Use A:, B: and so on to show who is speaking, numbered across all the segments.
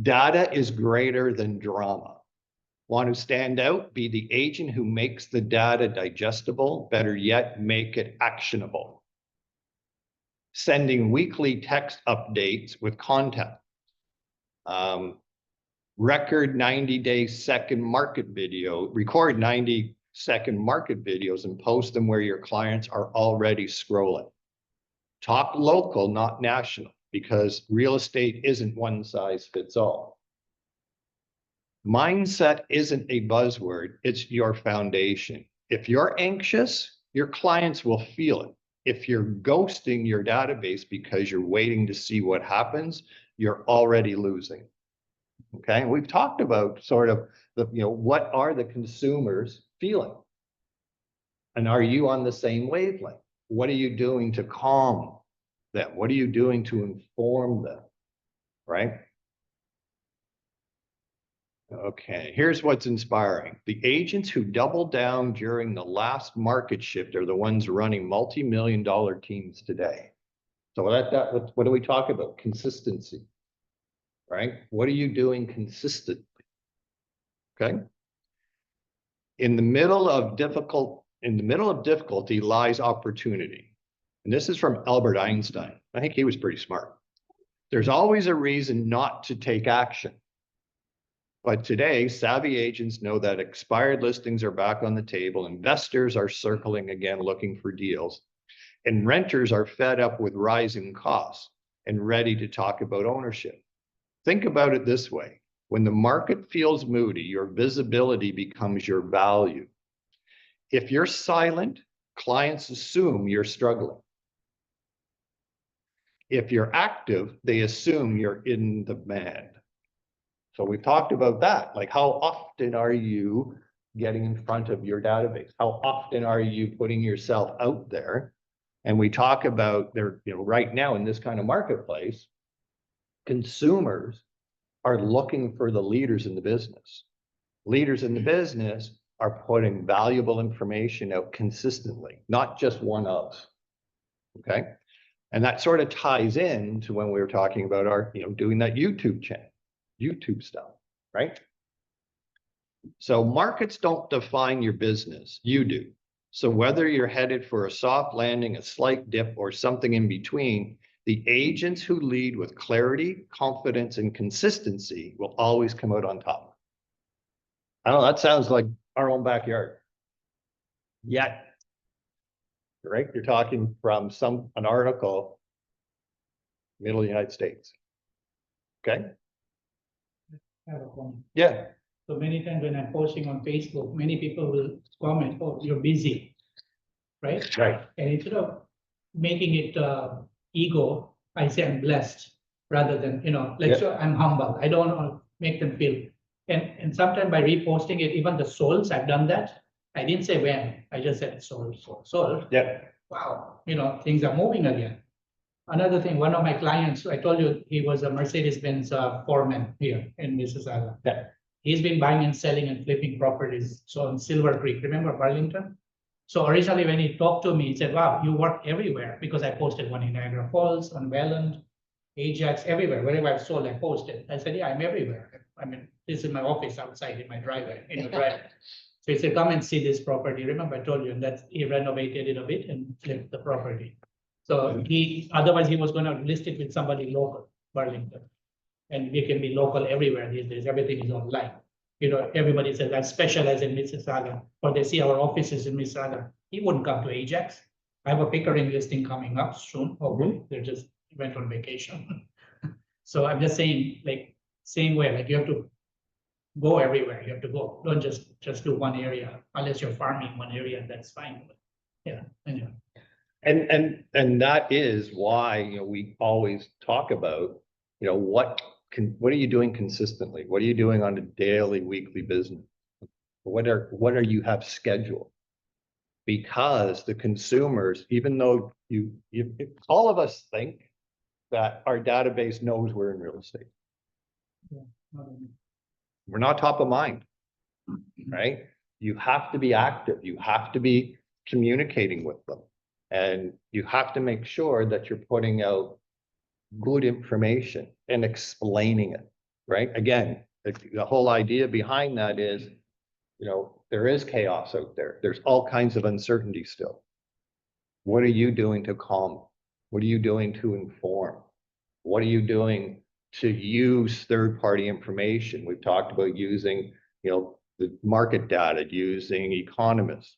A: Data is greater than drama. Want to stand out? Be the agent who makes the data digestible, better yet, make it actionable. Sending weekly text updates with content. Record 90-day second market video, record 90-second market videos and post them where your clients are already scrolling. Talk local, not national, because real estate isn't one size fits all. Mindset isn't a buzzword, it's your foundation. If you're anxious, your clients will feel it. If you're ghosting your database because you're waiting to see what happens, you're already losing. Okay, and we've talked about sort of the, what are the consumers feeling? And are you on the same wavelength? What are you doing to calm them? What are you doing to inform them, right? Okay, here's what's inspiring. The agents who doubled down during the last market shift are the ones running multi-million-dollar teams today. So what do we talk about? Consistency, right? What are you doing consistently? Okay. In the middle of difficulty lies opportunity. And this is from Albert Einstein. I think he was pretty smart. There's always a reason not to take action. But today, savvy agents know that expired listings are back on the table, investors are circling again looking for deals, and renters are fed up with rising costs and ready to talk about ownership. Think about it this way. When the market feels moody, your visibility becomes your value. If you're silent, clients assume you're struggling. If you're active, they assume you're in demand. So we've talked about that. Like, how often are you getting in front of your database? How often are you putting yourself out there? And we talk about there, right now in this kind of marketplace, consumers are looking for the leaders in the business. Leaders in the business are putting valuable information out consistently, not just one of. Okay. And that sort of ties in to when we were talking about our, doing that YouTube channel. YouTube stuff, right? So markets don't define your business, you do. So whether you're headed for a soft landing, a slight dip, or something in between, the agents who lead with clarity, confidence, and consistency will always come out on top. I don't know, that sounds like our own backyard. Yet, right? You're talking from an article, middle of the United States. Okay?
B: I have a comment.
A: Yeah.
B: So many times when I'm posting on Facebook, many people will comment, "Oh, you're busy," right?
A: Right.
B: And instead of making it ego, I say I'm blessed, rather than so I'm humble. I don't want to make them feel. And sometimes by reposting it, even the souls, I've done that. I didn't say when. I just said sold.
A: Yeah.
B: Wow, things are moving again. Another thing, one of my clients, I told you he was a Mercedes-Benz foreman here in Mississauga.
A: Yeah.
B: He's been buying and selling and flipping properties. So in Silver Creek, remember Burlington? So originally when he talked to me, he said, "Wow, you work everywhere," because I posted one in Niagara Falls, on Welland, Ajax, everywhere. Wherever I've sold, I posted. I said, "Yeah, I'm everywhere. I mean, this is my office outside in my driveway, in the driveway." So he said, "Come and see this property." Remember I told you, and that he renovated it a bit and flipped the property. So otherwise he was going to list it with somebody local, Burlington. And we can be local everywhere these days. Everything is online. Everybody says, "I specialize in Mississauga," or they see our offices in Mississauga. He wouldn't come to Ajax. I have a Pickering listing coming up soon. Hopefully, they just went on vacation. So I'm just saying, like, same way, like you have to go everywhere. You have to go. Don't just do one area, unless you're farming one area, and that's fine. But yeah, anyway.
A: And that is why we always talk about what are you doing consistently? What are you doing on a daily, weekly business? What are you have scheduled? Because the consumers, even though all of us think that our database knows we're in real estate.
B: Yeah.
A: We're not top of mind, right? You have to be active. You have to be communicating with them. And you have to make sure that you're putting out good information and explaining it. right? Again, the whole idea behind that is, you know, there is chaos out there. There's all kinds of uncertainty still. What are you doing to calm? What are you doing to inform? What are you doing to use third-party information? We've talked about using, you know, the market data, using economists.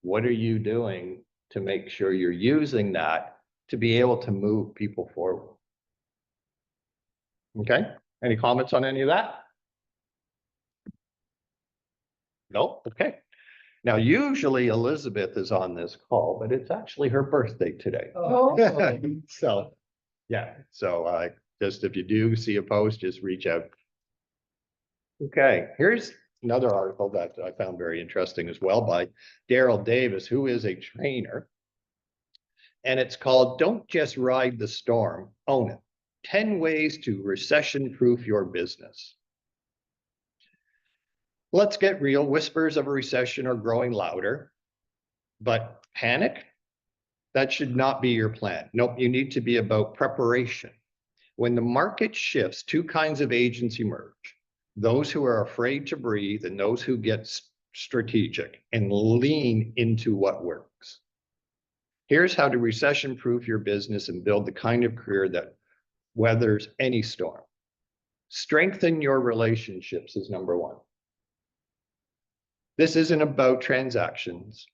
A: What are you doing to make sure you're using that to be able to move people forward? Okay, any comments on any of that? No, okay. Now, usually Elizabeth is on this call, but it's actually her birthday today.
B: Oh.
A: So, yeah, so just if you do see a post, just reach out. Okay, here's another article that I found very interesting as well by Daryl Davis, who is a trainer. And it's called Don't Just Ride the Storm, Own It. 10 Ways to Recession-Proof Your Business. Let's get real. Whispers of a recession are growing louder, but panic? That should not be your plan. Nope, you need to be about preparation. When the market shifts, two kinds of agents emerge. Those who are afraid to breathe and those who get strategic and lean into what works. Here's how to recession-proof your business and build the kind of career that weathers any storm. Strengthen your relationships is number one. This isn't about transactions.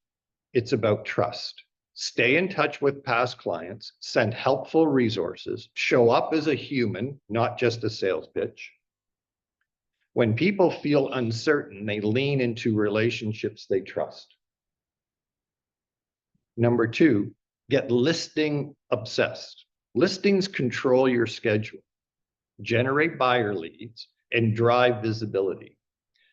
A: It's about trust. Stay in touch with past clients, send helpful resources, show up as a human, not just a sales pitch. When people feel uncertain, they lean into relationships they trust. Number two, get listing obsessed. Listings control your schedule, generate buyer leads, and drive visibility.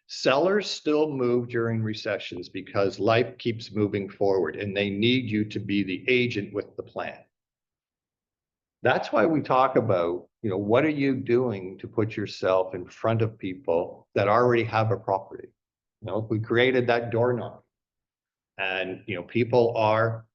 A: Sellers still move during recessions because life keeps moving forward and they need you to be the agent with the plan. That's why we talk about, you know, what are you doing to put yourself in front of people that already have a property? You know, we created that door knock and, you know, people are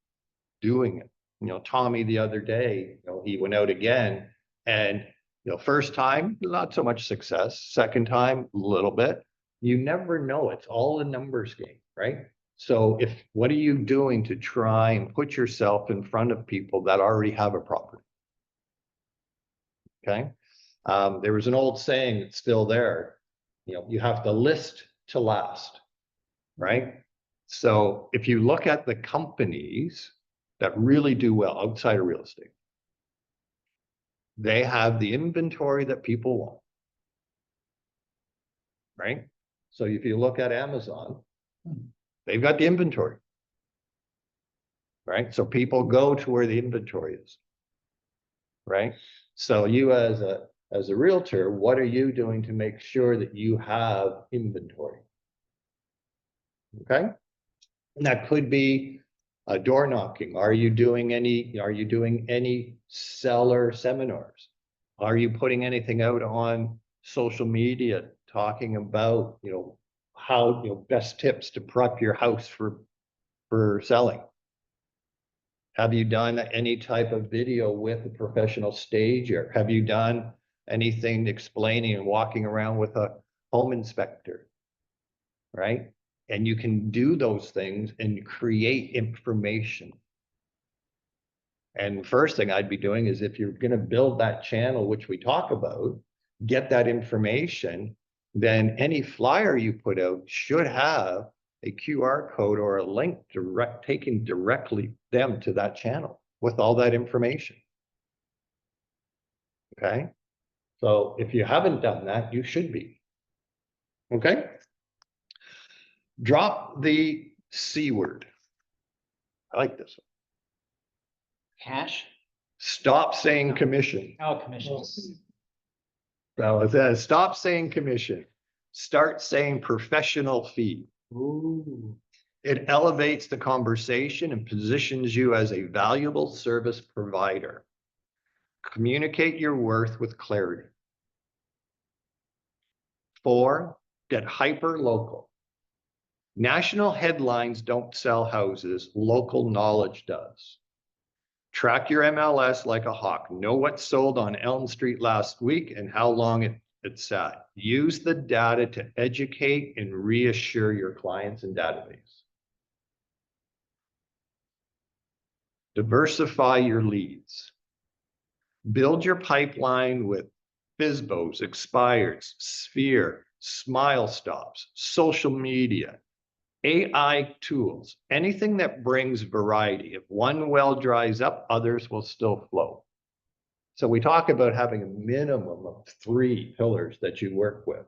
A: doing it. You know, Tommy the other day, you know, he went out again and, you know, first time, not so much success. Second time, a little bit. You never know. It's all a numbers game, right? So what are you doing to try and put yourself in front of people that already have a property? Okay. There was an old saying that's still there. You know, you have to list to last, right? So if you look at the companies that really do well outside of real estate, they have the inventory that people want, right? So if you look at Amazon, they've got the inventory, right? So people go to where the inventory is, right? So you as a realtor, what are you doing to make sure that you have inventory? Okay. And that could be door knocking. Are you doing any seller seminars? Are you putting anything out on social media talking about, you know, how, you know, best tips to prep your house for selling? Have you done any type of video with a professional stager? Have you done anything explaining and walking around with a home inspector? Right? And you can do those things and create information. And first thing I'd be doing is if you're going to build that channel, which we talk about, get that information, then any flyer you put out should have a QR code or a link taking directly them to that channel with all that information. Okay. So if you haven't done that, you should be. Okay. Drop the C word. I like this one.
C: Cash?
A: Stop saying commission.
C: Oh, commissions.
A: Well, it says stop saying commission. Start saying professional fee.
C: Ooh.
A: It elevates the conversation and positions you as a valuable service provider. Communicate your worth with clarity. 4, get hyper local. National headlines don't sell houses, local knowledge does. Track your MLS like a hawk. Know what sold on Elm Street last week and how long it It's sad. Use the data to educate and reassure your clients and database. Diversify your leads. Build your pipeline with FISBOs, expireds, Sphere, Smile Stops, social media, AI tools, anything that brings variety. If one well dries up, others will still flow. So we talk about having a minimum of 3 pillars that you work with.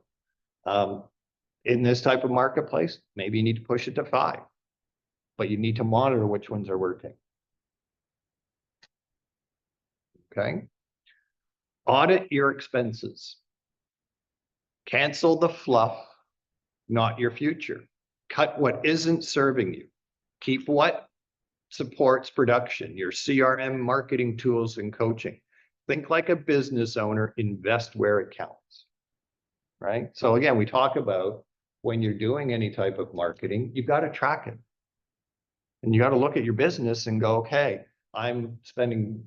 A: In this type of marketplace, maybe you need to push it to 5, but you need to monitor which ones are working. Okay. Audit your expenses. Cancel the fluff, not your future. Cut what isn't serving you. Keep what supports production, your CRM, marketing tools, and coaching. Think like a business owner, invest where it counts, right? So again, we talk about when you're doing any type of marketing, you've got to track it. And you got to look at your business and go, okay, I'm spending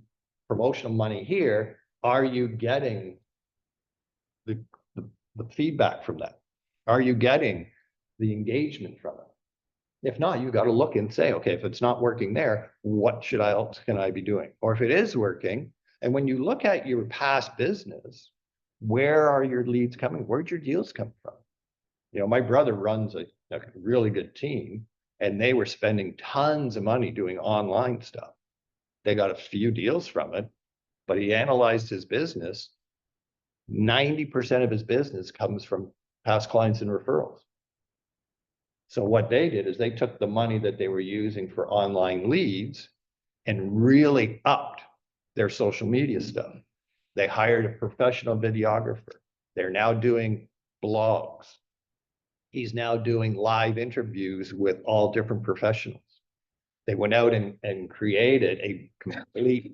A: promotional money here. Are you getting the feedback from that? Are you getting the engagement from it? If not, you got to look and say, okay, if it's not working there, what else can I be doing? Or if it is working, and when you look at your past business, where are your leads coming? Where'd your deals come from? You know, my brother runs a really good team, and they were spending tons of money doing online stuff. They got a few deals from it, but he analyzed his business. 90% of his business comes from past clients and referrals. So what they did is they took the money that they were using for online leads and really upped their social media stuff. They hired a professional videographer. They're now doing blogs. He's now doing live interviews with all different professionals. They went out and created a complete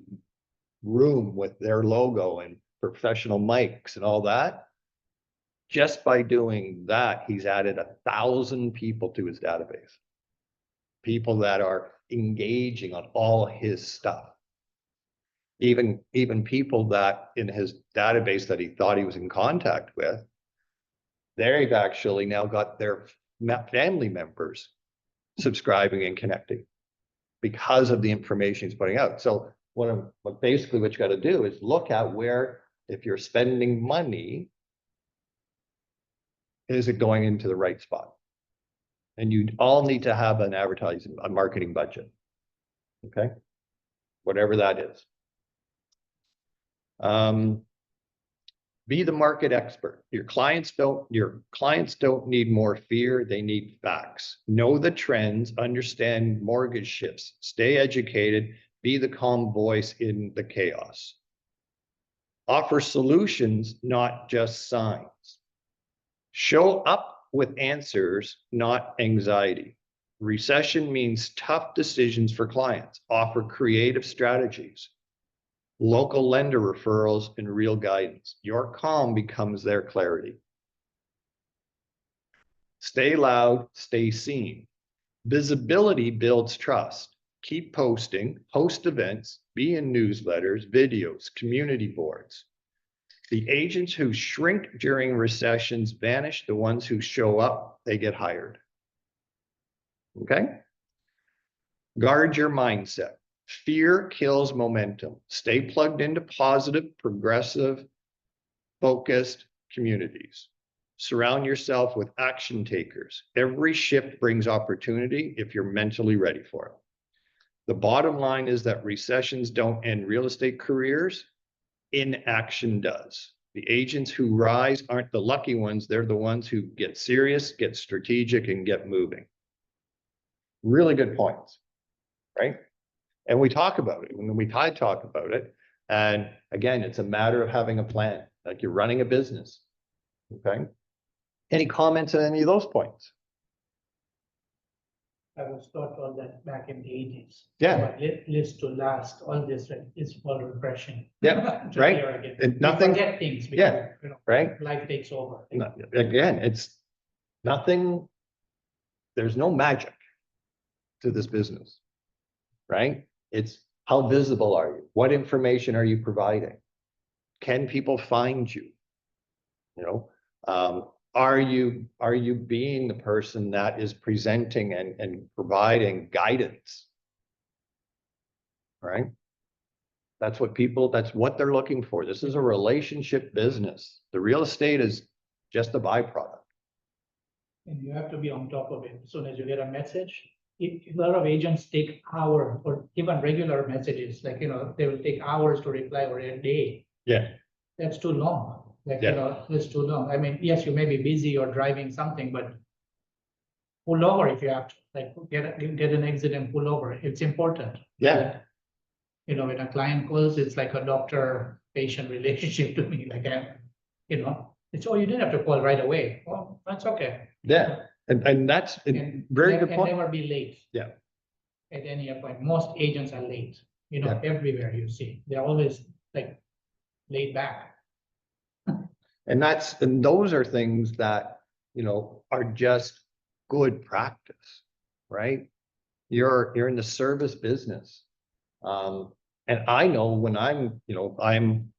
A: room with their logo and professional mics and all that. Just by doing that, he's added 1,000 people to his database. People that are engaging on all his stuff. Even people that in his database that he thought he was in contact with, they've actually now got their family members subscribing and connecting because of the information he's putting out. So basically what you got to do is look at where, if you're spending money, is it going into the right spot? And you all need to have an advertising, a marketing budget. Okay. Whatever that is. Be the market expert. Your clients don't need more fear, they need facts. Know the trends, understand mortgage shifts, stay educated, be the calm voice in the chaos. Offer solutions, not just signs. Show up with answers, not anxiety. Recession means tough decisions for clients. Offer creative strategies. Local lender referrals and real guidance. Your calm becomes their clarity. Stay loud, stay seen. Visibility builds trust. Keep posting, host events, be in newsletters, videos, community boards. The agents who shrink during recessions vanish. The ones who show up, they get hired. Okay? Guard your mindset. Fear kills momentum. Stay plugged into positive, progressive, focused communities. Surround yourself with action takers. Every shift brings opportunity if you're mentally ready for it. The bottom line is that recessions don't end real estate careers. Inaction does. The agents who rise aren't the lucky ones. They're the ones who get serious, get strategic, and get moving. Really good points, right? And we talk about it when we talk about it. And again, it's a matter of having a plan, like you're running a business. Okay. Any comments on any of those points?
B: I was taught all that back in the 80s.
A: Yeah.
B: Lives to last, all this is all refreshing.
A: Yeah,
B: To
A: right.
B: hear again.
A: And nothing,
B: We forget things because,
A: yeah,
B: you know,
A: right.
B: life takes over.
A: Again, it's nothing, there's no magic to this business, right? It's how visible are you? What information are you providing? Can people find you? You know, are you being the person that is presenting and providing guidance? Right? That's what they're looking for. This is a relationship business. The real estate is just a byproduct.
B: And you have to be on top of it. As soon as you get a message, a lot of agents take hours or even regular messages, like, they will take hours to reply or a day.
A: Yeah.
B: That's too long. Like,
A: Yeah.
B: it's too long. I mean, yes, you may be busy or driving something, but pull over if you have to, like, get an exit and pull over. It's important.
A: Yeah.
B: When a client calls, it's like a doctor-patient relationship to me, like, it's, oh, you didn't have to call right away. Well, that's okay.
A: Yeah. And that's a
B: And
A: very good
B: and
A: point.
B: never be late.
A: Yeah.
B: At any point, most agents are late,
A: Yeah.
B: everywhere you see, they're always like laid back.
A: And those are things that, are just good practice, right? You're in the service business. And I know when I'm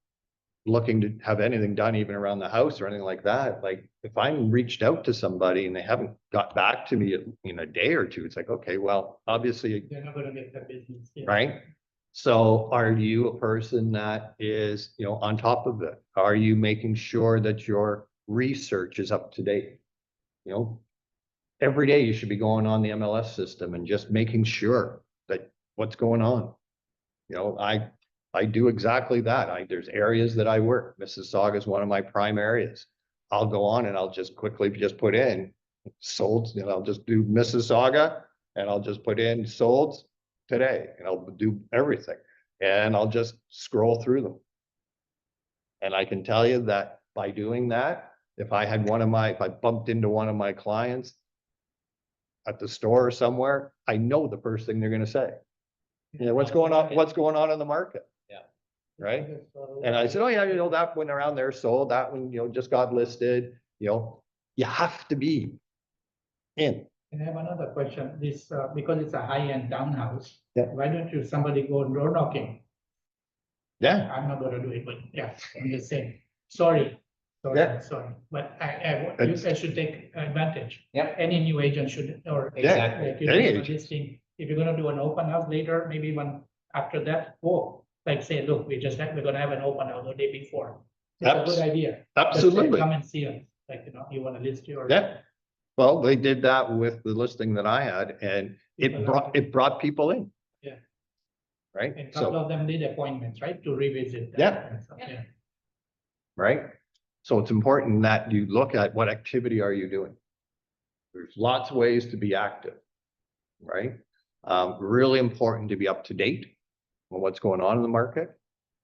A: looking to have anything done, even around the house or anything like that, like if I'm reached out to somebody and they haven't got back to me in a day or two, it's like, okay, well, obviously,
B: They're not gonna get the business. Yeah.
A: right? So are you a person that is, on top of it? Are you making sure that your research is up to date? Every day you should be going on the MLS system and just making sure that what's going on. I do exactly that. There's areas that I work. Mississauga is one of my prime areas. I'll go on and I'll just quickly just put in sold, I'll just do Mississauga and I'll just put in sold today and I'll do everything and I'll just scroll through them. And I can tell you that by doing that, if I bumped into one of my clients at the store or somewhere, I know the first thing they're going to say. What's going on? What's going on in the market?
C: Yeah.
A: Right. And I said, oh yeah, that one around there sold, that one, just got listed, you have to be in.
B: And I have another question, this, because it's a high-end townhouse.
A: Yeah.
B: Why don't somebody go door knocking?
A: Yeah.
B: I'm not gonna do it, but yeah, I'm just saying, sorry.
A: Yeah.
B: Sorry, but you guys should take advantage.
C: Yep.
B: Any new agent should, or.
C: Exactly.
B: Like,
A: Any
B: have a
A: agent.
B: listing, if you're gonna do an open house later, maybe even after that, like say, look, we're gonna have an open house the day before. It's a good idea. Just say,
A: Absolutely.
B: come and see us, like, you wanna list your.
A: Yeah. Well, they did that with the listing that I had and it brought people in.
B: Yeah.
A: Right.
B: And a couple of them did appointments, right, to revisit. that
A: Yeah.
B: and stuff, yeah.
A: Right. So it's important that you look at what activity are you doing? There's lots of ways to be active, right? Really important to be up to date on what's going on in the market,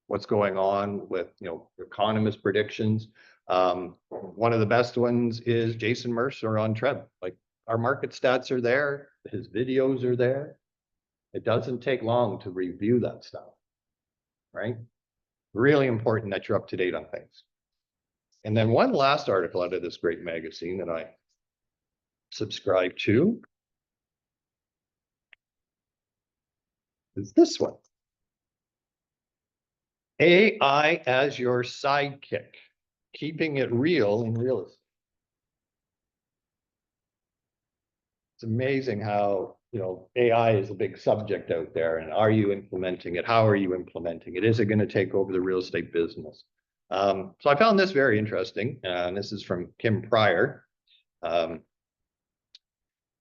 A: what's going on with, economist predictions. One of the best ones is Jason Mercer on Treb. Like our market stats are there, his videos are there. It doesn't take long to review that stuff, right? Really important that you're up to date on things. And then one last article out of this great magazine that I subscribe to is this one. AI as your sidekick, keeping it real in real estate. It's amazing how, AI is a big subject out there, and are you implementing it? How are you implementing it? Is it going to take over the real estate business? So I found this very interesting, and this is from Kim Pryor.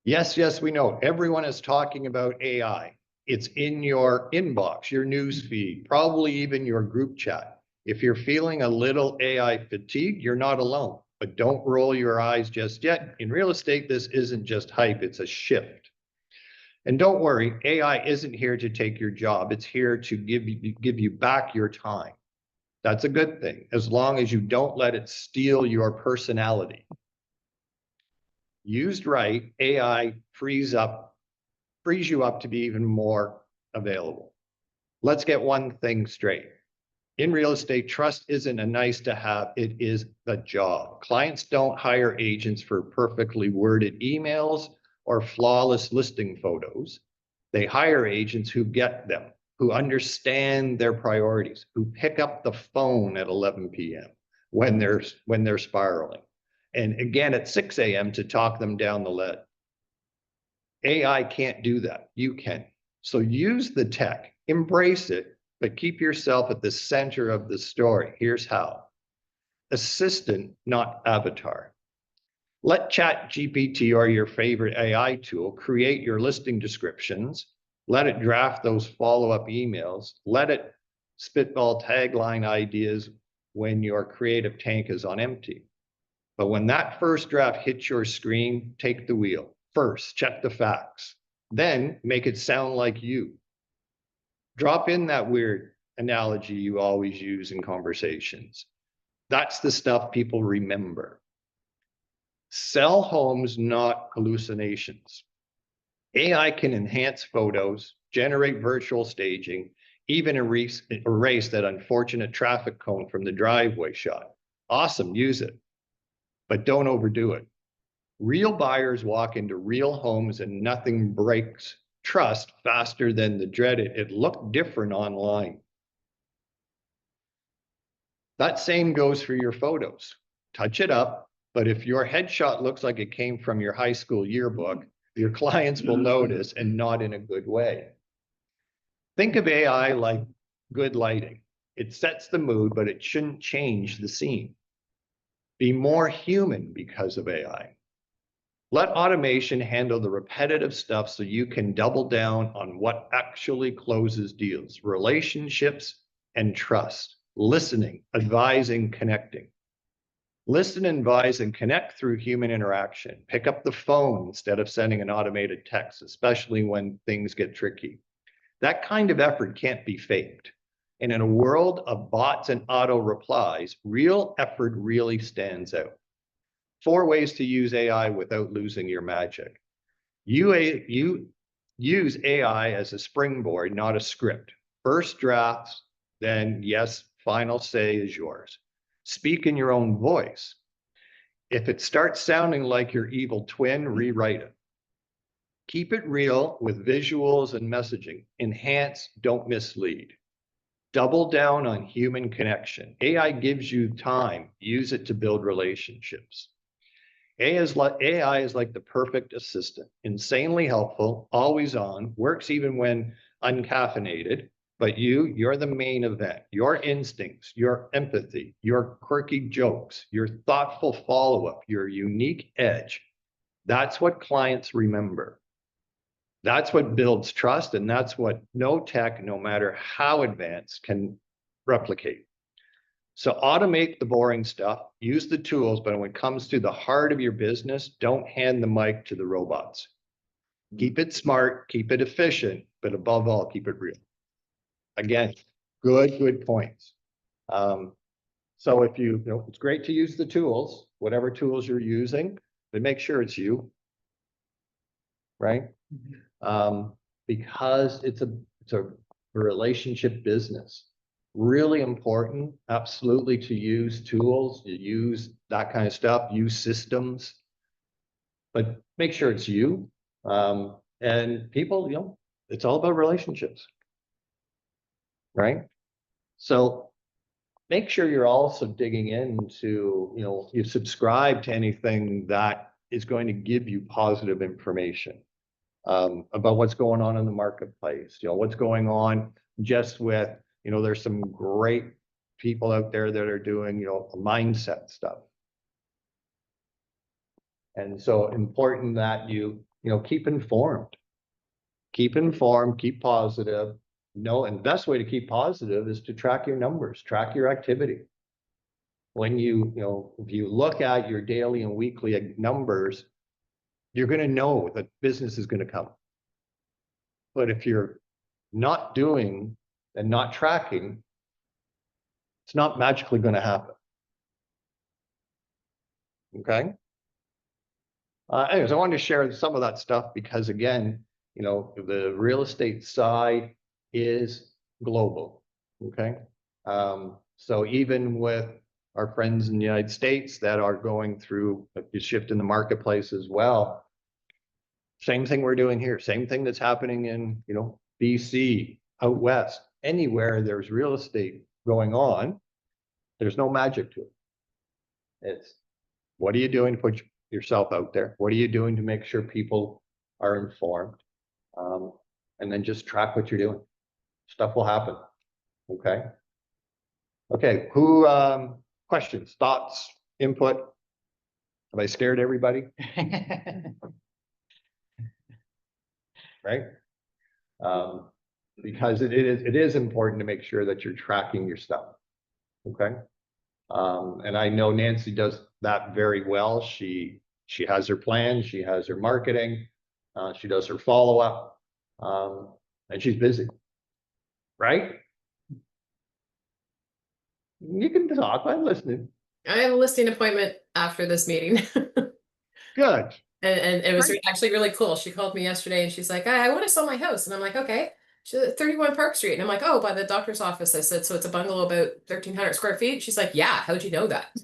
A: Yes, we know everyone is talking about AI. It's in your inbox, your news feed, probably even your group chat. If you're feeling a little AI fatigue, you're not alone, but don't roll your eyes just yet. In real estate, this isn't just hype, it's a shift. And don't worry, AI isn't here to take your job. It's here to give you back your time. That's a good thing, as long as you don't let it steal your personality. Used right, AI frees you up to be even more available. Let's get one thing straight. In real estate, trust isn't a nice to have, it is the job. Clients don't hire agents for perfectly worded emails or flawless listing photos. They hire agents who get them, who understand their priorities, who pick up the phone at 11 p.m., when they're spiraling. And again, at 6 a.m. to talk them down the lead. AI can't do that. You can. So use the tech, embrace it, but keep yourself at the center of the story. Here's how. Assistant, not avatar. Let ChatGPT or your favorite AI tool create your listing descriptions. Let it draft those follow-up emails. Let it spitball tagline ideas when your creative tank is on empty. But when that first draft hits your screen, take the wheel. First, check the facts. Then make it sound like you. Drop in that weird analogy you always use in conversations. That's the stuff people remember. Sell homes, not hallucinations. AI can enhance photos, generate virtual staging, even erase that unfortunate traffic cone from the driveway shot. Awesome, use it, but don't overdo it. Real buyers walk into real homes and nothing breaks trust faster than the dreaded, it looked different online. That same goes for your photos. Touch it up, but if your headshot looks like it came from your high school yearbook, your clients will notice, and not in a good way. Think of AI like good lighting. It sets the mood, but it shouldn't change the scene. Be more human because of AI. Let automation handle the repetitive stuff so you can double down on what actually closes deals, relationships and trust, listening, advising, connecting. Listen, advise, and connect through human interaction. Pick up the phone instead of sending an automated text, especially when things get tricky. That kind of effort can't be faked. And in a world of bots and auto replies, real effort really stands out. 4 ways to use AI without losing your magic. You use AI as a springboard, not a script. First drafts, then yes, final say is yours. Speak in your own voice. If it starts sounding like your evil twin, rewrite it. Keep it real with visuals and messaging. Enhance, don't mislead. Double down on human connection. AI gives you time. Use it to build relationships. AI is like the perfect assistant, insanely helpful, always on, works even when uncaffeinated, but you're the main event. Your instincts, your empathy, your quirky jokes, your thoughtful follow-up, your unique edge. That's what clients remember. That's what builds trust, and that's what no tech, no matter how advanced, can replicate. So automate the boring stuff, use the tools, but when it comes to the heart of your business, don't hand the mic to the robots. Keep it smart, keep it efficient, but above all, keep it real. Again, good points. So if it's great to use the tools, whatever tools you're using, but make sure it's you, right? Because it's a relationship business. Really important, absolutely, to use tools, to use that kind of stuff, use systems, but make sure it's you. And people, it's all about relationships, right? So make sure you're also digging into, you subscribe to anything that is going to give you positive information about what's going on in the marketplace, what's going on just with, there's some great people out there that are doing, mindset stuff. And so important that you keep informed, keep positive. And the best way to keep positive is to track your numbers, track your activity. When if you look at your daily and weekly numbers, you're going to know that business is going to come. But if you're not doing and not tracking, it's not magically going to happen. Okay. Anyways, I wanted to share some of that stuff because, again, the real estate side is global. Okay. So even with our friends in the United States that are going through a shift in the marketplace as well, same thing we're doing here, same thing that's happening in, BC, out west, anywhere there's real estate going on, there's no magic to it. It's, what are you doing to put yourself out there? What are you doing to make sure people are informed? And then just track what you're doing. Stuff will happen. Okay. Okay, who, questions, thoughts, input? Have I scared everybody? Right? Because it is important to make sure that you're tracking your stuff. Okay. And I know Nancy does that very well. She has her plan, she has her marketing, she does her follow-up, and she's busy. Right? You can talk, I'm listening.
D: I have a listing appointment after this meeting.
A: Good.
D: And it was
A: Great.
D: actually really cool. She called me yesterday and she's like, I want to sell my house. And I'm like, okay. She's at 31 Park Street. And I'm like, oh, by the doctor's office. I said, so it's a bungalow about 1,300 square feet. She's like, yeah, how'd you know that?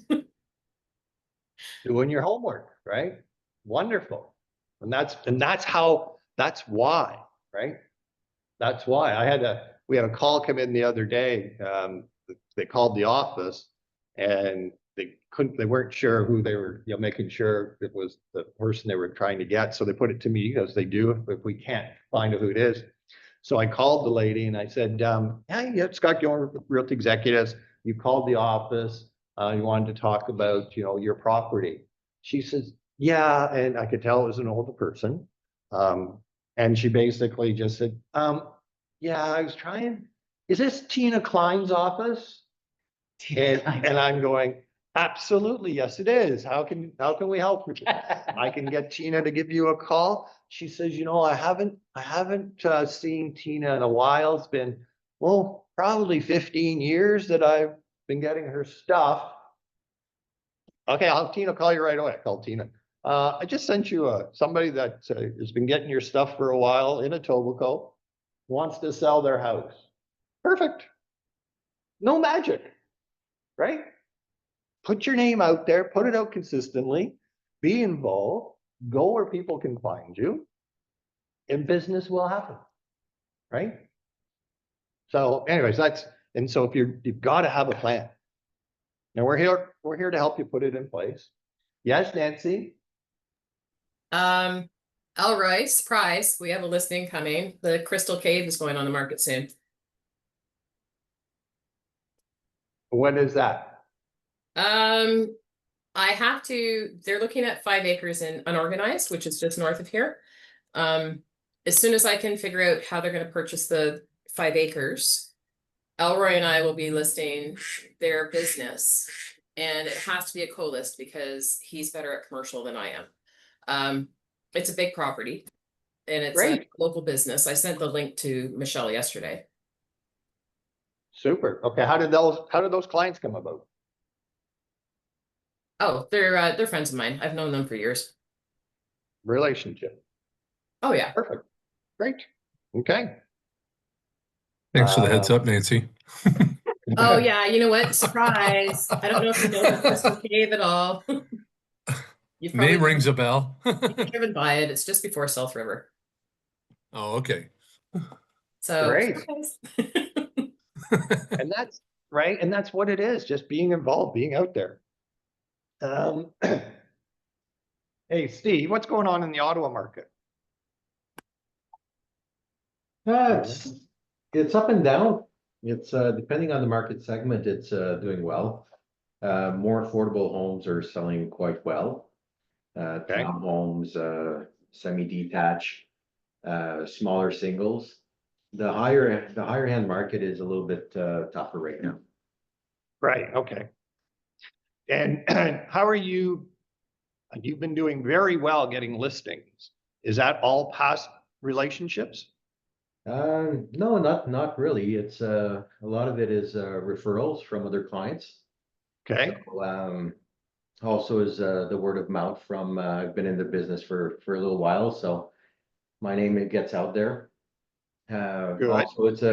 A: Doing your homework, right? Wonderful. And that's why, right? That's why we had a call come in the other day. They called the office and they weren't sure who they were, making sure it was the person they were trying to get. So they put it to me, as they do if we can't find out who it is. So I called the lady and I said, yeah, Scott Gilmer, Realty Executives, you called the office. You wanted to talk about, your property. She says, yeah, and I could tell it was an older person. And she basically just said, yeah, I was trying. Is this Tina Klein's office? And I'm going, absolutely, yes, it is. How can we help you? I can get Tina to give you a call. She says, I haven't seen Tina in a while. It's been, well, probably 15 years that I've been getting her stuff. Okay, I'll have Tina call you right away. I called Tina. I just sent you somebody that has been getting your stuff for a while in Etobicoke, wants to sell their house. Perfect. No magic, right? Put your name out there, put it out consistently, be involved, go where people can find you, and business will happen, right? So anyways, so if you've got to have a plan. Now we're here to help you put it in place. Yes, Nancy?
D: Elroy, surprise, we have a listing coming. The Crystal Cave is going on the market soon.
A: When is that?
D: They're looking at 5 acres in Unorganized, which is just north of here. As soon as I can figure out how they're going to purchase the 5 acres, Elroy and I will be listing their business, and it has to be a co-list because he's better at commercial than I am. It's a big property and it's
A: Great.
D: a local business. I sent the link to Michelle yesterday.
A: Super. Okay, how did those clients come about?
D: Oh, they're friends of mine. I've known them for years.
A: Relationship.
D: Oh yeah.
A: Perfect. Great. Okay.
E: Thanks for the heads up, Nancy.
D: Oh yeah, you know what? Surprise. I don't know if you know the Crystal Cave at all. You've probably
E: Name rings a bell.
D: driven by it. It's just before South River.
E: Oh, okay.
D: So
A: Great.
D: surprise.
A: And that's right. And that's what it is. Just being involved, being out there. Hey, Steve, what's going on in the Ottawa market?
F: It's up and down. It's depending on the market segment, it's doing well. More affordable homes are selling quite well.
A: Okay.
F: Townhomes, semi-detached, smaller singles. The higher end market is a little bit tougher right now.
A: Right. Okay. And how are you? You've been doing very well getting listings. Is that all past relationships?
F: No, not really. It's a lot of it is referrals from other clients.
A: Okay.
F: So, also is the word of mouth from I've been in the business for a little while, so my name, it gets out there.
A: Good.
F: Also it's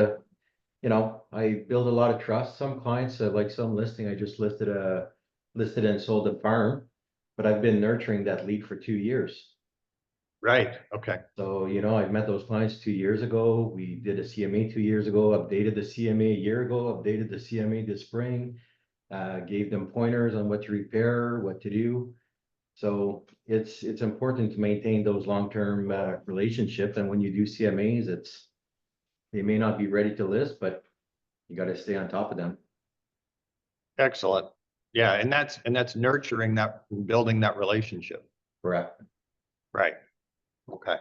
F: I build a lot of trust. Some clients, like some listing, I just listed and sold a farm, but I've been nurturing that lead for 2 years.
A: Right. Okay.
F: So, I've met those clients 2 years ago. We did a CMA 2 years ago, updated the CMA a year ago, updated the CMA this spring. gave them pointers on what to repair, what to do. So it's important to maintain those long-term relationships, and when you do CMAs, they may not be ready to list, but you gotta stay on top of them.
A: Excellent. Yeah, and that's nurturing that, building that relationship.
F: Correct.
A: Right. Okay.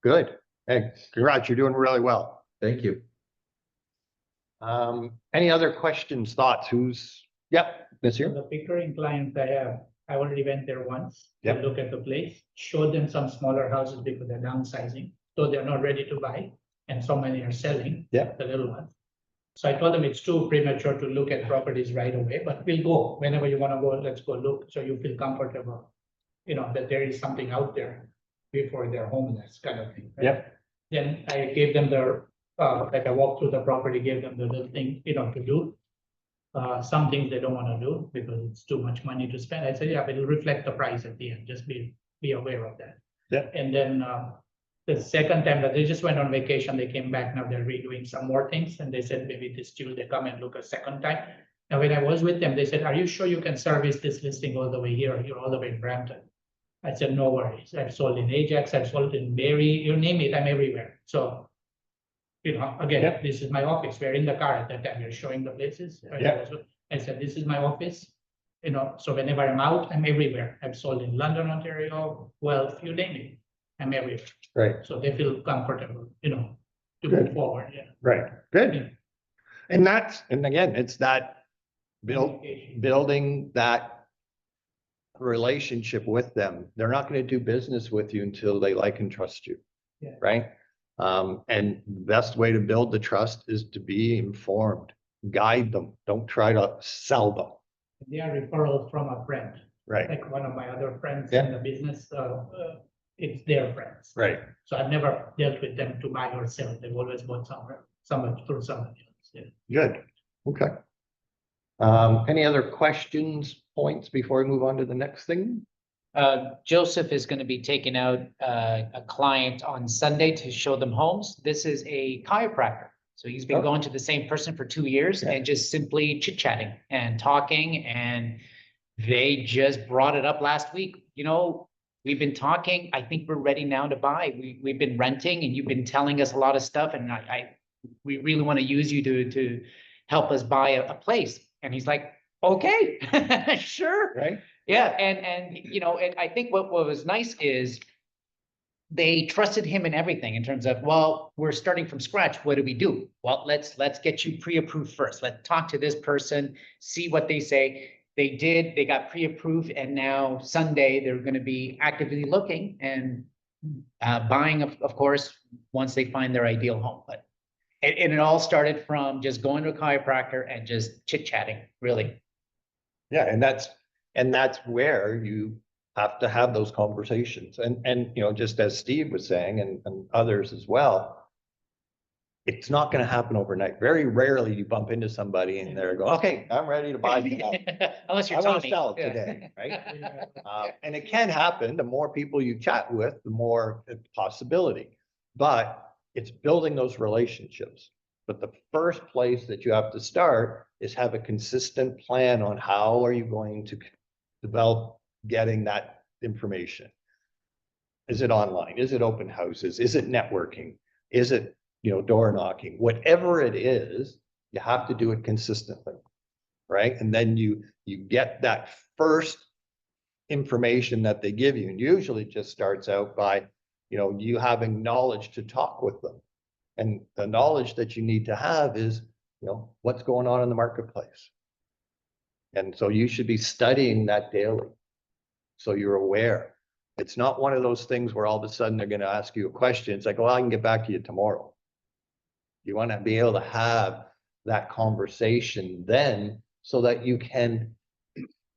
A: Good. Hey, congrats, you're doing really well.
F: Thank you.
A: Any other questions, thoughts? Yep, this
B: So
A: here.
B: the Pickering clients I already went there once to
A: Yep.
B: look at the place, showed them some smaller houses because they're downsizing, so they're not ready to buy, and so many are selling.
A: Yeah.
B: The little ones. So I told them it's too premature to look at properties right away, but we'll go whenever you want to go. Let's go look, so you feel comfortable, that there is something out there before they're homeless, kind of thing. Right?
A: Yep.
B: Then I gave them like I walked through the property, gave them the little thing, to do. Some things they don't want to do because it's too much money to spend. I said, yeah, but it'll reflect the price at the end. Just be aware of that.
A: Yeah.
B: And then the second time that they just went on vacation, they came back. Now they're redoing some more things, and they said maybe this Tuesday come and look a second time. Now when I was with them, they said, "Are you sure you can service this listing all the way here? You're all the way in Brampton." I said, "No worries. I've sold in Ajax. I've sold in Barrie. You name it, I'm everywhere." So. Again,
A: Yeah.
B: this is my office. We're in the car at that time. We're showing the places.
A: Yeah.
B: I said, this is my office. So whenever I'm out, I'm everywhere. I've sold in London, Ontario, Guelph, you name it. I'm everywhere.
A: Right.
B: So they feel comfortable, to
A: Good.
B: move forward. Yeah.
A: Right. Good. And again, it's that building that relationship with them. They're not going to do business with you until they like and trust you.
B: Yeah.
A: Right. And the best way to build the trust is to be informed, guide them. Don't try to sell them.
B: They are referrals from a friend.
A: Right.
B: Like one of my other friends
A: Yeah.
B: in the business, it's their friends.
A: Right.
B: So I've never dealt with them to buy or sell. They've always bought someone through somebody else. Yeah.
A: Good. Okay. Any other questions, points before we move on to the next thing?
C: Joseph is going to be taking out a client on Sunday to show them homes. This is a chiropractor. So he's been
A: Oh.
C: going to the same person for 2 years
A: Yeah.
C: and just simply chit-chatting and talking. And they just brought it up last week. We've been talking. I think we're ready now to buy. We've been renting and you've been telling us a lot of stuff. And we really want to use you to help us buy a place. And he's like, okay, sure.
A: Right.
C: Yeah, and I think what was nice is they trusted him in everything in terms of, well, we're starting from scratch. What do we do? Well, let's get you pre-approved first. Let's talk to this person, see what they say. They got pre-approved, and now Sunday they're going to be actively looking and buying, of course, once they find their ideal home. But it all started from just going to a chiropractor and just chit-chatting, really.
A: Yeah, and that's where you have to have those conversations. And just as Steve was saying, and others as well, it's not going to happen overnight. Very rarely you bump into somebody and they're going, okay, I'm ready to buy the house.
C: Unless you're
A: I want to
C: Tommy.
A: sell it
C: Yeah.
A: today, right? And it can happen. The more people you chat with, the more possibility. But it's building those relationships. But the first place that you have to start is have a consistent plan on how are you going to develop getting that information. Is it online? Is it open houses? Is it networking? Is it, door knocking? Whatever it is, you have to do it consistently, right? And then you get that first information that they give you, and usually it just starts out by, you having knowledge to talk with them. And the knowledge that you need to have is, what's going on in the marketplace. And so you should be studying that daily. So you're aware. It's not one of those things where all of a sudden they're going to ask you a question. It's like, well, I can get back to you tomorrow. You want to be able to have that conversation then so that you can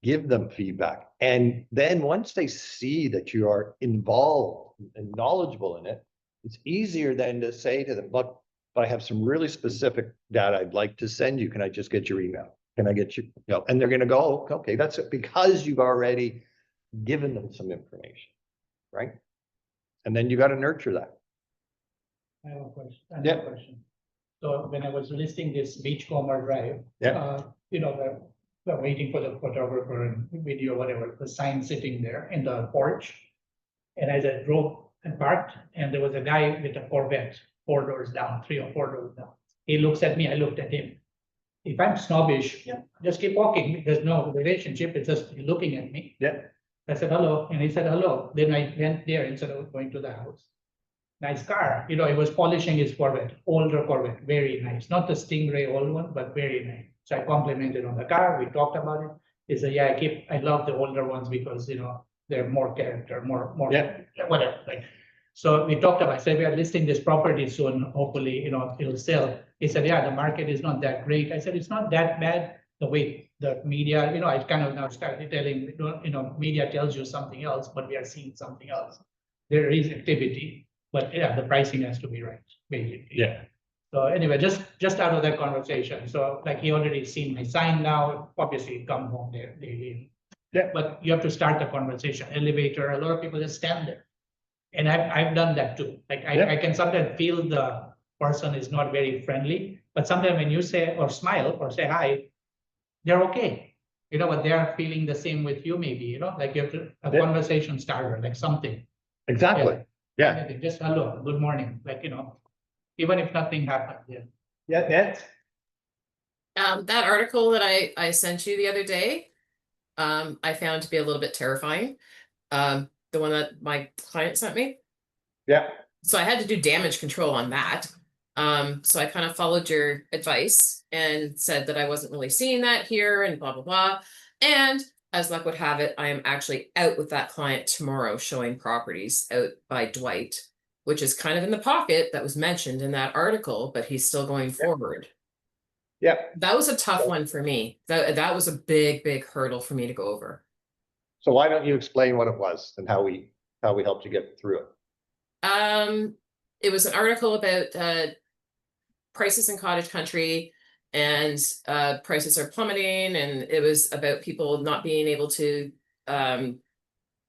A: give them feedback. And then once they see that you are involved and knowledgeable in it, it's easier then to say to them, look, but I have some really specific data I'd like to send you. Can I just get your email? Can I get you? And they're going to go, okay, that's it, because you've already given them some information, right? And then you got to nurture that.
B: I have a question.
A: Yeah.
B: So when I was listing this Beachcomber Drive,
A: Yeah.
B: we're waiting for the photographer and video, whatever, the sign sitting there in the porch. And as I drove and parked, and there was a guy with a Corvette, 4 doors down, 3 or 4 doors down. He looks at me, I looked at him. If I'm snobbish, yeah, just keep walking. There's no relationship. It's just looking at me.
A: Yeah.
B: I said, hello. And he said, hello. Then I went there instead of going to the house. Nice car. You know, he was polishing his Corvette, older Corvette, very nice. Not the Stingray old one, but very nice. So I complimented on the car. We talked about it. He said, yeah, I love the older ones because, you know, they're more character, more,
A: Yeah.
B: whatever. Like, so we talked about, I said, we are listing this property soon. Hopefully, you know, it'll sell. He said, yeah, the market is not that great. I said, it's not that bad. The way the media, you know, I kind of now started telling, you know, media tells you something else, but we are seeing something else. There is activity, but yeah, the pricing has to be right, basically.
A: Yeah.
B: So anyway, just out of that conversation. So like he already seen my sign now, obviously come home there, they leave.
A: Yeah.
B: But you have to start the conversation. Elevator, a lot of people just stand there. And I've done that too. Like
A: Yeah.
B: I can sometimes feel the person is not very friendly, but sometimes when you say or smile or say hi, they're okay. You know, but they are feeling the same with you, maybe, you know, like you have to, a
A: Yeah.
B: conversation starter, like something.
A: Exactly. Yeah.
B: Anything, just hello, good morning, like, you know, even if nothing happened, yeah.
A: Yeah, that's,
D: That article that I sent you the other day, I found to be a little bit terrifying. The one that my client sent me.
A: yeah,
D: So I had to do damage control on that. So I kind of followed your advice and said that I wasn't really seeing that here and blah, blah, blah. And as luck would have it, I am actually out with that client tomorrow showing properties out by Dwight, which is kind of in the pocket that was mentioned in that article, but he's still going forward.
A: yeah.
D: That was a tough one for me. That was a big, big hurdle for me to go over.
A: So why don't you explain what it was and how we helped you get through it?
D: It was an article about prices in cottage country, and prices are plummeting, and it was about people not being able to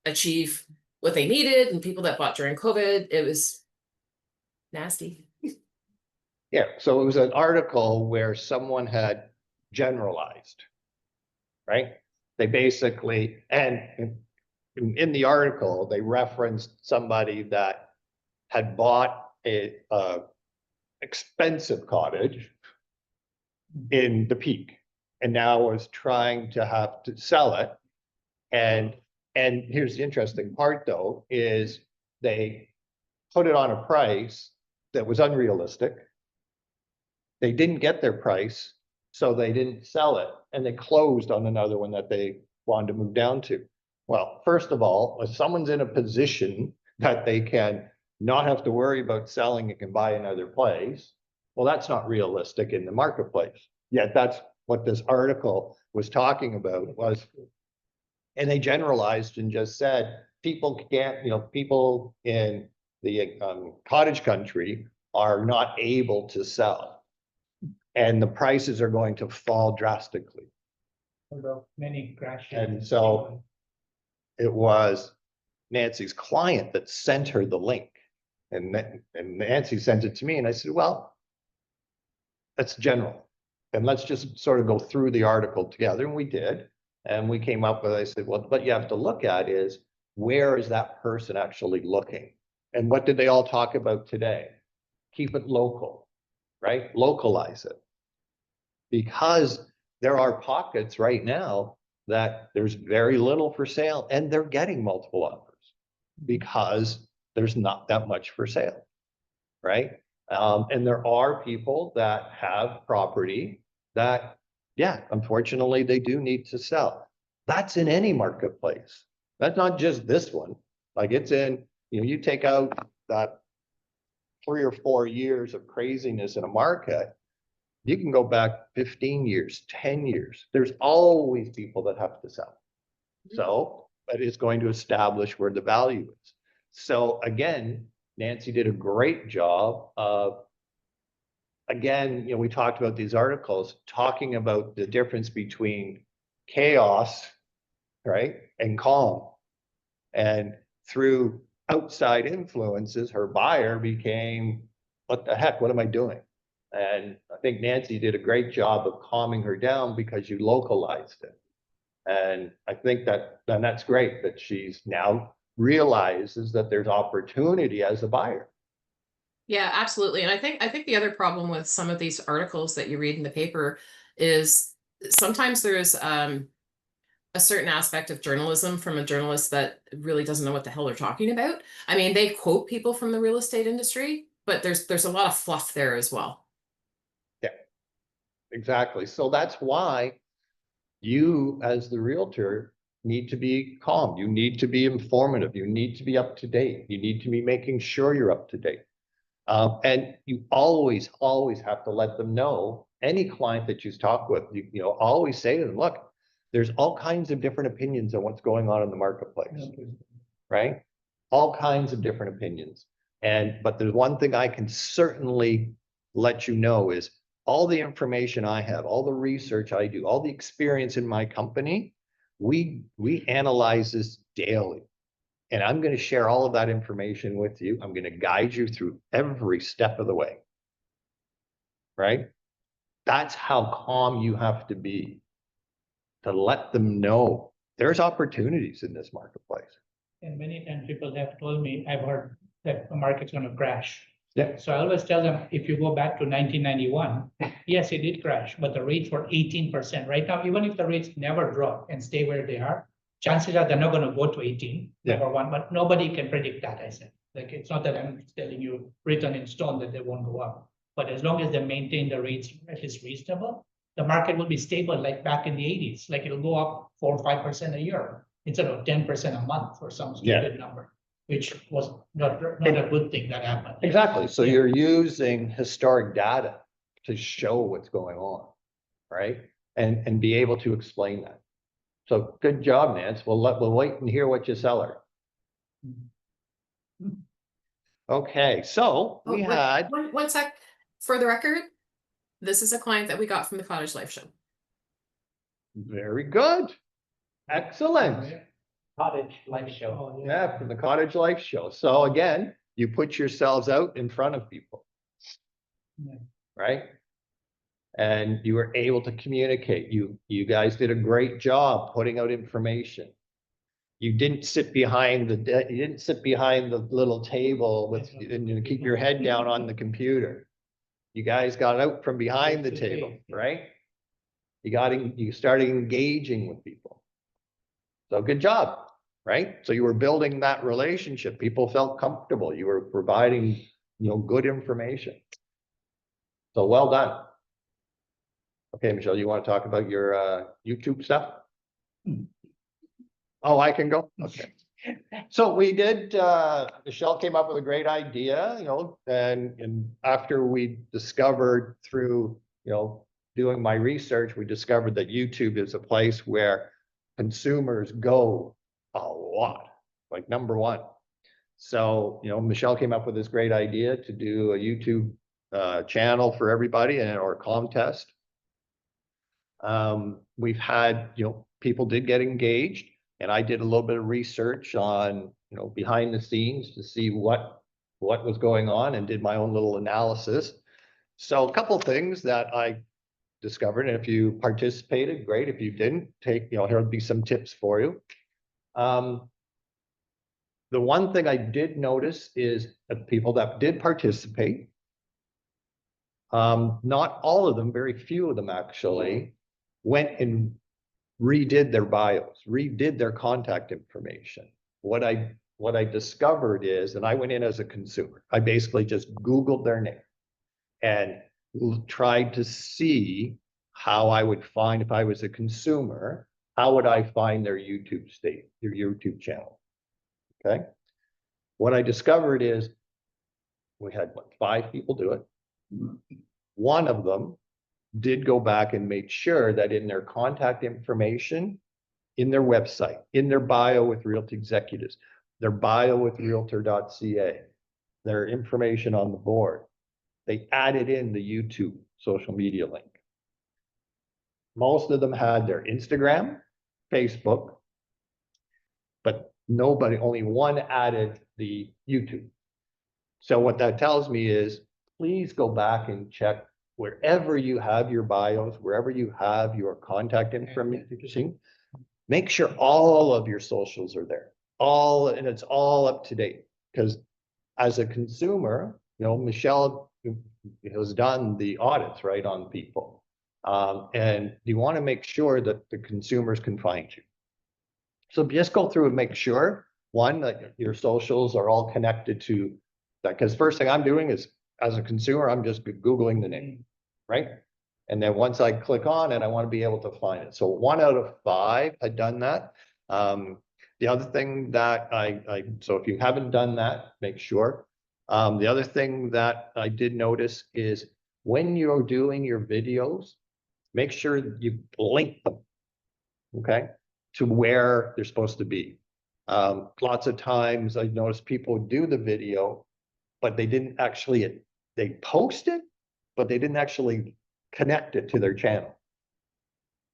D: achieve what they needed, and people that bought during COVID. It was nasty.
A: Yeah, so it was an article where someone had generalized, right? They basically, and in the article, they referenced somebody that had bought a expensive cottage in the peak and now was trying to have to sell it. And here's the interesting part though, is they put it on a price that was unrealistic. They didn't get their price, so they didn't sell it, and they closed on another one that they wanted to move down to. Well, first of all, if someone's in a position that they can not have to worry about selling and can buy another place, well, that's not realistic in the marketplace. Yet that's what this article was talking about was, and they generalized and just said, people can't, you know, people in the cottage country are not able to sell. And the prices are going to fall drastically.
B: Although many crashes.
A: And so it was Nancy's client that sent her the link. And Nancy sent it to me and I said, well, that's general. And let's just sort of go through the article together. And we did. And we came up with, I said, well, what you have to look at is where is that person actually looking? And what did they all talk about today? Keep it local, right? Localize it. Because there are pockets right now that there's very little for sale and they're getting multiple offers because there's not that much for sale, right? And there are people that have property that, yeah, unfortunately, they do need to sell. That's in any marketplace. That's not just this one. Like it's in, you know, you take out that 3 or 4 years of craziness in a market, you can go back 15 years, 10 years. There's always people that have to sell. So, but it's going to establish where the value is. So again, Nancy did a great job of, again, you know, we talked about these articles, talking about the difference between chaos, right, and calm. And through outside influences, her buyer became, what the heck, what am I doing? And I think Nancy did a great job of calming her down because you localized it. And I think and that's great that she's now realizes that there's opportunity as a buyer.
D: Yeah, absolutely. And I think the other problem with some of these articles that you read in the paper is sometimes there's a certain aspect of journalism from a journalist that really doesn't know what the hell they're talking about. I mean, they quote people from the real estate industry, but there's a lot of fluff there as well.
A: Yeah, exactly. So that's why you, as the realtor, need to be calm. You need to be informative. You need to be up to date. You need to be making sure you're up to date. And you always have to let them know, any client that you talk with, you know, always say to them, look, there's all kinds of different opinions on what's going on in the marketplace, right? All kinds of different opinions. But there's one thing I can certainly let you know is all the information I have, all the research I do, all the experience in my company, we analyze this daily. And I'm going to share all of that information with you. I'm going to guide you through every step of the way. Right? That's how calm you have to be to let them know there's opportunities in this marketplace.
B: And many times people have told me, I've heard that the market's going to crash.
A: Yeah.
B: So I always tell them, if you go back to 1991, yes, it did crash, but the rates were 18%. Right now, even if the rates never drop and stay where they are, chances are they're not going to go to 18,
A: Yeah.
B: number one, but nobody can predict that, I said. Like, it's not that I'm telling you written in stone that they won't go up, but as long as they maintain the rates at least reasonable, the market will be stable like back in the 80s, like it'll go up 4 or 5% a year instead of 10% a month or some stupid number, which was not a good thing that happened.
A: Exactly. So you're using historic data to show what's going on, right? And be able to explain that. So good job, Nance. We'll wait and hear what you sell her. Okay, so we had.
D: One sec. For the record, this is a client that we got from the Cottage Life Show.
A: Very good. Excellent.
C: Cottage Life Show.
B: Oh,
A: Yeah, from the Cottage Life Show. So again, you put yourselves out in front of people.
B: Yeah.
A: Right? And you were able to communicate. You guys did a great job putting out information. You didn't sit behind the little table and you keep your head down on the computer. You guys got out from behind the table, right? You started engaging with people. So good job, right? So you were building that relationship. People felt comfortable. You were providing, good information. So well done. Okay, Michelle, you want to talk about your YouTube stuff? Oh, I can go? Okay. So we did, Michelle came up with a great idea, and after we discovered through, doing my research, we discovered that YouTube is a place where consumers go a lot, like number one. So, Michelle came up with this great idea to do a YouTube channel for everybody or contest. We've had, people did get engaged, and I did a little bit of research on, behind the scenes to see what was going on and did my own little analysis. So a couple of things that I discovered, and if you participated, great. If you didn't, here'll be some tips for you. The one thing I did notice is that people that did participate, not all of them, very few of them actually, went and redid their bios, redid their contact information. What I discovered is, and I went in as a consumer, I basically just Googled their name and tried to see how I would find, if I was a consumer, how would I find their YouTube channel? Okay. What I discovered is we had 5 people do it. One of them did go back and made sure that in their contact information, in their website, in their bio with Realty Executives, their bio with realtor.ca, their information on the board, they added in the YouTube social media link. Most of them had their Instagram, Facebook, but only one added the YouTube. So what that tells me is, please go back and check wherever you have your bios, wherever you have your contact information, make sure all of your socials are there. And it's all up to date. Because as a consumer, Michelle has done the audits, right, on people. And you want to make sure that the consumers can find you. So just go through and make sure, one, that your socials are all connected to that. Because first thing I'm doing is, as a consumer, I'm just Googling the name, right? And then once I click on it, I want to be able to find it. So 1 out of 5 had done that. The other thing that so if you haven't done that, make sure. The other thing that I did notice is when you're doing your videos, make sure you link them, okay, to where they're supposed to be. Lots of times I noticed people do the video, but they didn't actually, they post it, but they didn't actually connect it to their channel.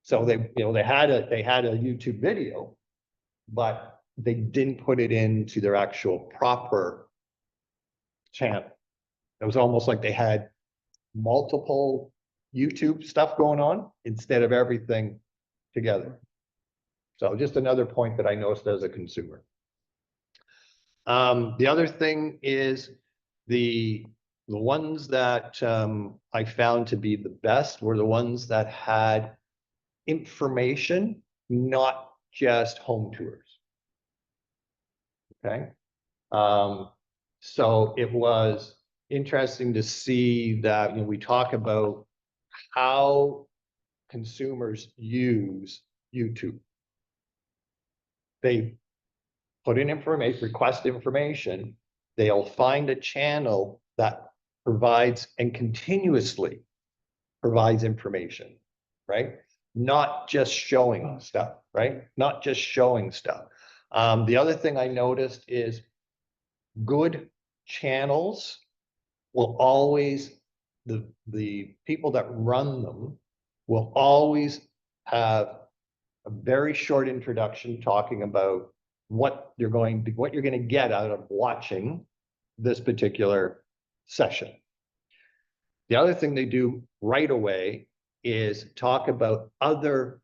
A: So they had a YouTube video, but they didn't put it into their actual proper channel. It was almost like they had multiple YouTube stuff going on instead of everything together. So just another point that I noticed as a consumer. The other thing is the ones that I found to be the best were the ones that had information, not just home tours. Okay. So it was interesting to see that when we talk about how consumers use YouTube, they put in information, request information, they'll find a channel that provides and continuously provides information, right? Not just showing stuff, right? Not just showing stuff. The other thing I noticed is good channels will always, the people that run them will always have a very short introduction talking about what you're going to get out of watching this particular session. The other thing they do right away is talk about other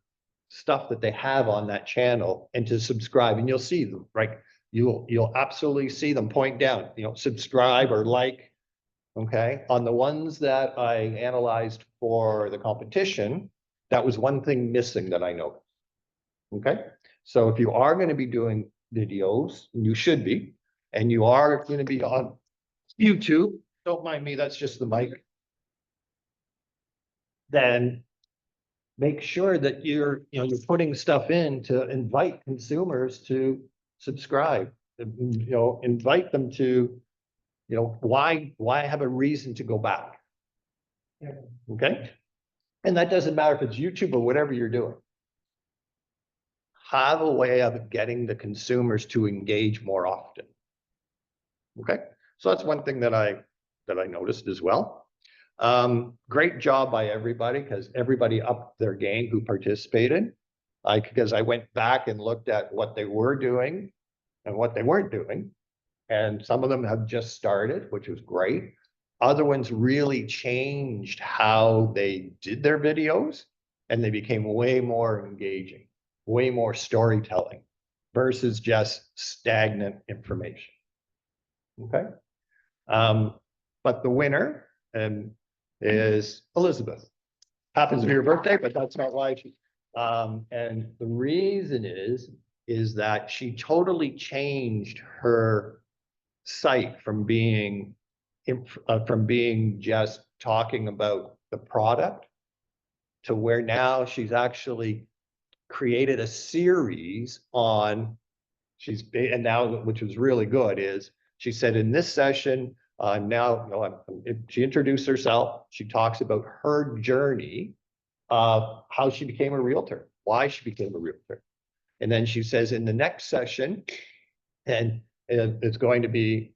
A: stuff that they have on that channel and to subscribe, and you'll see them, right? You'll absolutely see them point down, subscribe or like. Okay, on the ones that I analyzed for the competition, that was one thing missing that I noticed. Okay, so if you are going to be doing videos, and you should be, and you are going to be on YouTube, don't mind me, that's just the mic, then make sure that you're putting stuff in to invite consumers to subscribe, invite them to, why have a reason to go back?
B: Yeah.
A: Okay, and that doesn't matter if it's YouTube or whatever you're doing. Have a way of getting the consumers to engage more often. Okay, so that's one thing that I noticed as well. Great job by everybody, because everybody upped their game who participated. Because I went back and looked at what they were doing and what they weren't doing. And some of them have just started, which was great. Other ones really changed how they did their videos, and they became way more engaging, way more storytelling versus just stagnant information. Okay. But the winner is Elizabeth. Happens to be her birthday, but that's not why she. And the reason is that she totally changed her site from being just talking about the product to where now she's actually created a series on, and now, which was really good, is she said in this session, she introduced herself. She talks about her journey of how she became a realtor, why she became a realtor. And then she says in the next session, and it's going to be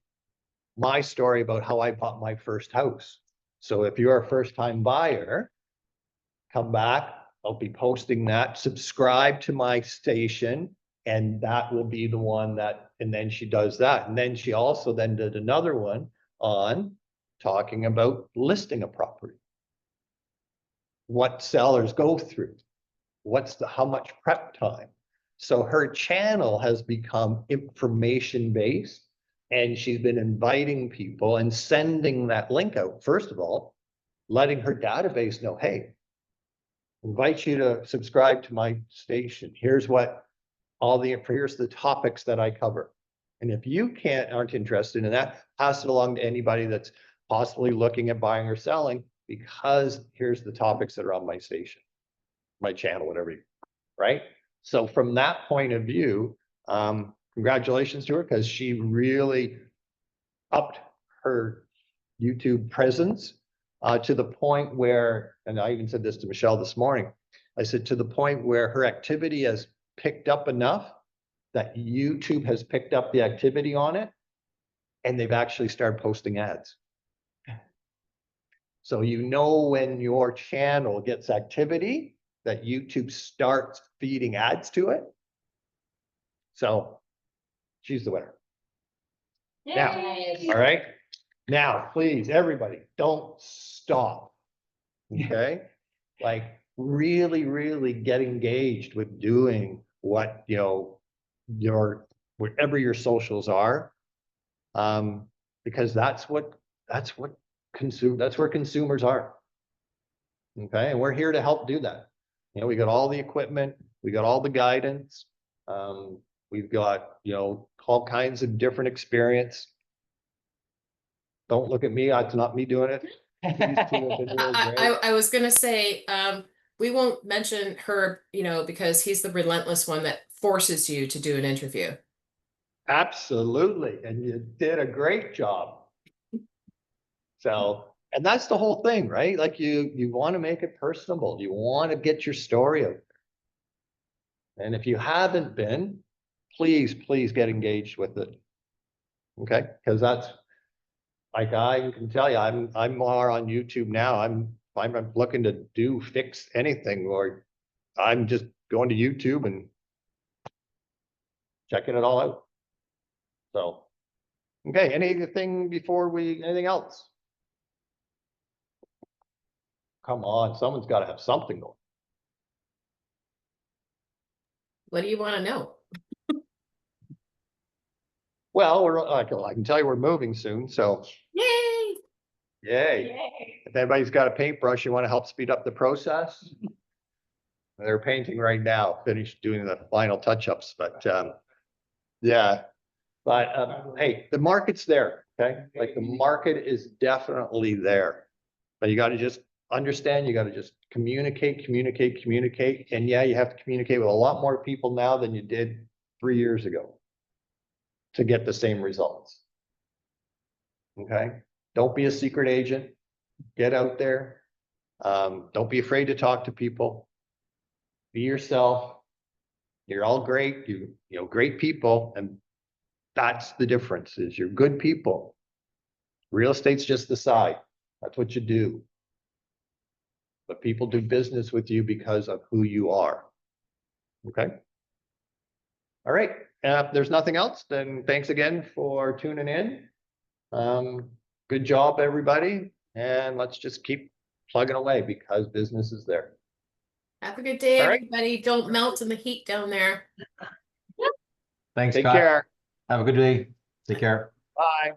A: my story about how I bought my first house. So if you're a first-time buyer, come back. I'll be posting that. Subscribe to my station, and that will be the one that, and then she does that. And then she also then did another one on talking about listing a property. what sellers go through. How much prep time. So her channel has become information based, and she's been inviting people and sending that link out. First of all, letting her database know, hey, invite you to subscribe to my station. Here's here's the topics that I cover. And if you aren't interested in that, pass it along to anybody that's possibly looking at buying or selling, because here's the topics that are on my station, my channel, whatever, right? So from that point of view, congratulations to her, because she really upped her YouTube presence to the point where, and I even said this to Michelle this morning, I said to the point where her activity has picked up enough that YouTube has picked up the activity on it, and they've actually started posting ads. So you know when your channel gets activity, that YouTube starts feeding ads to it. So she's the winner. Now, all right. Now, please, everybody, don't stop. Okay? Like really, really get engaged with doing what, whatever your socials are. Because that's where consumers are. Okay, and we're here to help do that. We got all the equipment, we got all the guidance, we've got, all kinds of different experience. Don't look at me, it's not me doing it. These two have been really great.
D: I was gonna say, we won't mention her, because he's the relentless one that forces you to do an interview.
A: Absolutely, and you did a great job. So, and that's the whole thing, right? Like you want to make it personable. You want to get your story out there. And if you haven't been, please get engaged with it. Okay, because that's like I can tell you, I'm more on YouTube now. I'm looking to fix anything, or I'm just going to YouTube and checking it all out. So, okay, anything else? Come on, someone's got to have something going.
D: What do you want to know?
A: Well, I can tell you we're moving soon, so
D: Yay!
A: yay. If anybody's got a paintbrush, you want to help speed up the process? They're painting right now, finished doing the final touch-ups, but yeah. But hey, the market's there, okay? Like the market is definitely there. But you got to just understand, you got to just communicate. And yeah, you have to communicate with a lot more people now than you did 3 years ago to get the same results. Okay? Don't be a secret agent. Get out there. Don't be afraid to talk to people. Be yourself. You're all great. Great people. And that's the difference, is you're good people. Real estate's just the side. That's what you do. But people do business with you because of who you are. Okay? All right. If there's nothing else, then thanks again for tuning in. Good job, everybody. And let's just keep plugging away, because business is there.
D: Have a good day,
A: All right.
D: everybody. Don't melt in the heat down there.
F: Thanks,
A: Take
F: Scott.
A: care.
F: Have a good day. Take care.
A: Bye.